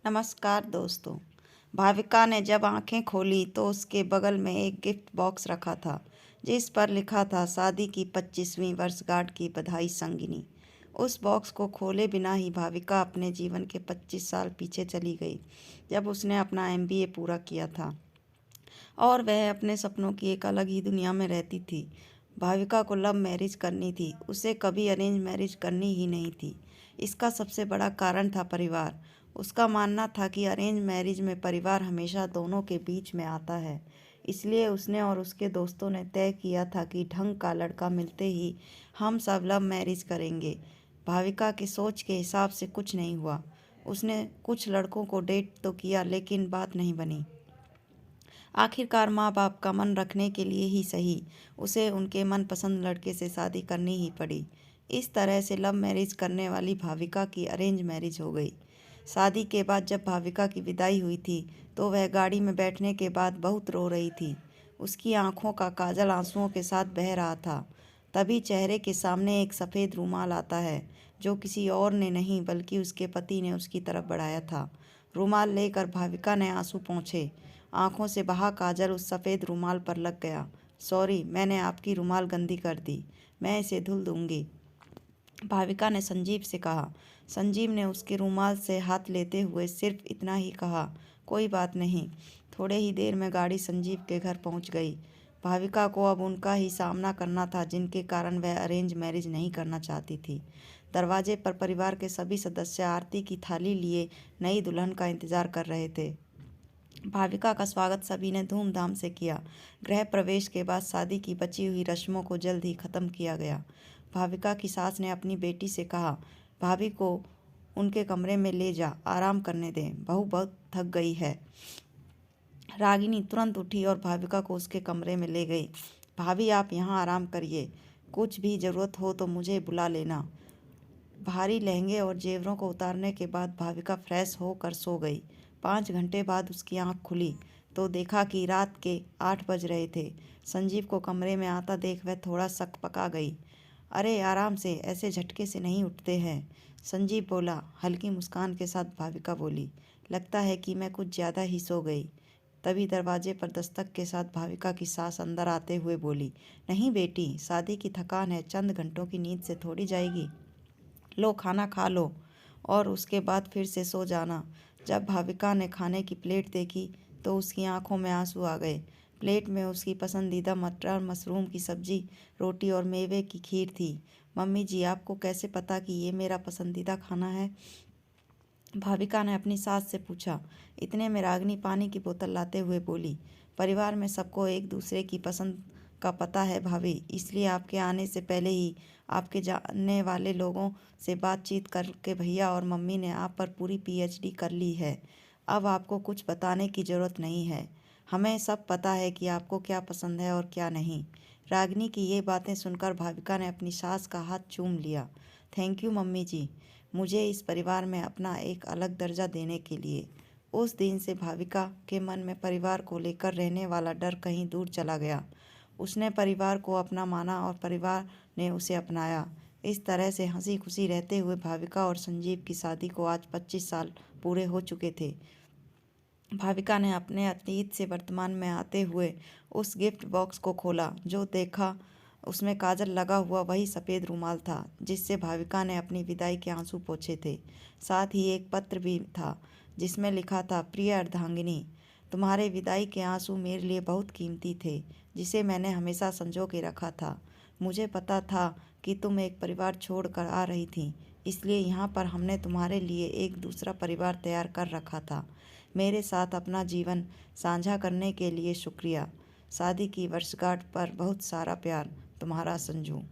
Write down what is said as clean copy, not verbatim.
नमस्कार दोस्तों। भाविका ने जब आंखें खोली तो उसके बगल में एक गिफ्ट बॉक्स रखा था जिस पर लिखा था शादी की 25वीं वर्षगांठ की बधाई संगिनी। उस बॉक्स को खोले बिना ही भाविका अपने जीवन के 25 साल पीछे चली गई, जब उसने अपना एमबीए पूरा किया था और वह अपने सपनों की एक अलग ही दुनिया में रहती थी। भाविका को लव मैरिज करनी थी, उसे कभी अरेंज मैरिज करनी ही नहीं थी। इसका सबसे बड़ा कारण था परिवार। उसका मानना था कि अरेंज मैरिज में परिवार हमेशा दोनों के बीच में आता है। इसलिए उसने और उसके दोस्तों ने तय किया था कि ढंग का लड़का मिलते ही हम सब लव मैरिज करेंगे। भाविका की सोच के हिसाब से कुछ नहीं हुआ। उसने कुछ लड़कों को डेट तो किया, लेकिन बात नहीं बनी। आखिरकार माँ बाप का मन रखने के लिए ही सही, उसे उनके मनपसंद लड़के से शादी करनी ही पड़ी। इस तरह से लव मैरिज करने वाली भाविका की अरेंज मैरिज हो गई। शादी के बाद जब भाविका की विदाई हुई थी तो वह गाड़ी में बैठने के बाद बहुत रो रही थी। उसकी आंखों का काजल आंसुओं के साथ बह रहा था। तभी चेहरे के सामने एक सफ़ेद रूमाल आता है, जो किसी और ने नहीं बल्कि उसके पति ने उसकी तरफ बढ़ाया था। रूमाल लेकर भाविका ने आंसू पोंछे। आंखों से बहा काजल उस सफ़ेद रूमाल पर लग गया। सॉरी, मैंने आपकी रूमाल गंदी कर दी, मैं इसे धुल दूंगी, भाविका ने संजीव से कहा। संजीव ने उसके रूमाल से हाथ लेते हुए सिर्फ इतना ही कहा, कोई बात नहीं। थोड़े ही देर में गाड़ी संजीव के घर पहुंच गई। भाविका को अब उनका ही सामना करना था, जिनके कारण वह अरेंज मैरिज नहीं करना चाहती थी। दरवाजे पर परिवार के सभी सदस्य आरती की थाली लिए नई दुल्हन का इंतजार कर रहे थे। भाविका का स्वागत सभी ने धूमधाम से किया। गृह प्रवेश के बाद शादी की बची हुई रस्मों को जल्द ही खत्म किया गया। भाविका की सास ने अपनी बेटी से कहा, भाभी को उनके कमरे में ले जा, आराम करने दें, बहू बहुत थक गई है। रागिनी तुरंत उठी और भाविका को उसके कमरे में ले गई। भाभी, आप यहाँ आराम करिए, कुछ भी ज़रूरत हो तो मुझे बुला लेना। भारी लहंगे और जेवरों को उतारने के बाद भाविका फ्रेश होकर सो गई। 5 घंटे बाद उसकी आंख खुली तो देखा कि रात के 8 बज रहे थे। संजीव को कमरे में आता देख वह थोड़ा सकपका गई। अरे आराम से, ऐसे झटके से नहीं उठते हैं, संजीव बोला। हल्की मुस्कान के साथ भाविका बोली, लगता है कि मैं कुछ ज़्यादा ही सो गई। तभी दरवाजे पर दस्तक के साथ भाविका की सास अंदर आते हुए बोली, नहीं बेटी, शादी की थकान है, चंद घंटों की नींद से थोड़ी जाएगी। लो, खाना खा लो और उसके बाद फिर से सो जाना। जब भाविका ने खाने की प्लेट देखी तो उसकी आंखों में आंसू आ गए। प्लेट में उसकी पसंदीदा मटर मशरूम की सब्जी, रोटी और मेवे की खीर थी। मम्मी जी, आपको कैसे पता कि ये मेरा पसंदीदा खाना है? भाविका ने अपनी सास से पूछा। इतने में रागिनी पानी की बोतल लाते हुए बोली, परिवार में सबको एक दूसरे की पसंद का पता है भाभी, इसलिए आपके आने से पहले ही आपके जानने वाले लोगों से बातचीत करके भैया और मम्मी ने आप पर पूरी पीएचडी कर ली है। अब आपको कुछ बताने की ज़रूरत नहीं है, हमें सब पता है कि आपको क्या पसंद है और क्या नहीं। रागिनी की ये बातें सुनकर भाविका ने अपनी सास का हाथ चूम लिया। थैंक यू मम्मी जी, मुझे इस परिवार में अपना एक अलग दर्जा देने के लिए। उस दिन से भाविका के मन में परिवार को लेकर रहने वाला डर कहीं दूर चला गया। उसने परिवार को अपना माना और परिवार ने उसे अपनाया। इस तरह से हंसी खुशी रहते हुए भाविका और संजीव की शादी को आज 25 साल पूरे हो चुके थे। भाविका ने अपने अतीत से वर्तमान में आते हुए उस गिफ्ट बॉक्स को खोला। जो देखा उसमें काजल लगा हुआ वही सफ़ेद रूमाल था जिससे भाविका ने अपनी विदाई के आंसू पोंछे थे। साथ ही एक पत्र भी था जिसमें लिखा था, प्रिय अर्धांगिनी, तुम्हारे विदाई के आंसू मेरे लिए बहुत कीमती थे, जिसे मैंने हमेशा संजो के रखा था। मुझे पता था कि तुम एक परिवार छोड़ कर आ रही थी, इसलिए यहाँ पर हमने तुम्हारे लिए एक दूसरा परिवार तैयार कर रखा था। मेरे साथ अपना जीवन साझा करने के लिए शुक्रिया। शादी की वर्षगांठ पर बहुत सारा प्यार, तुम्हारा संजू।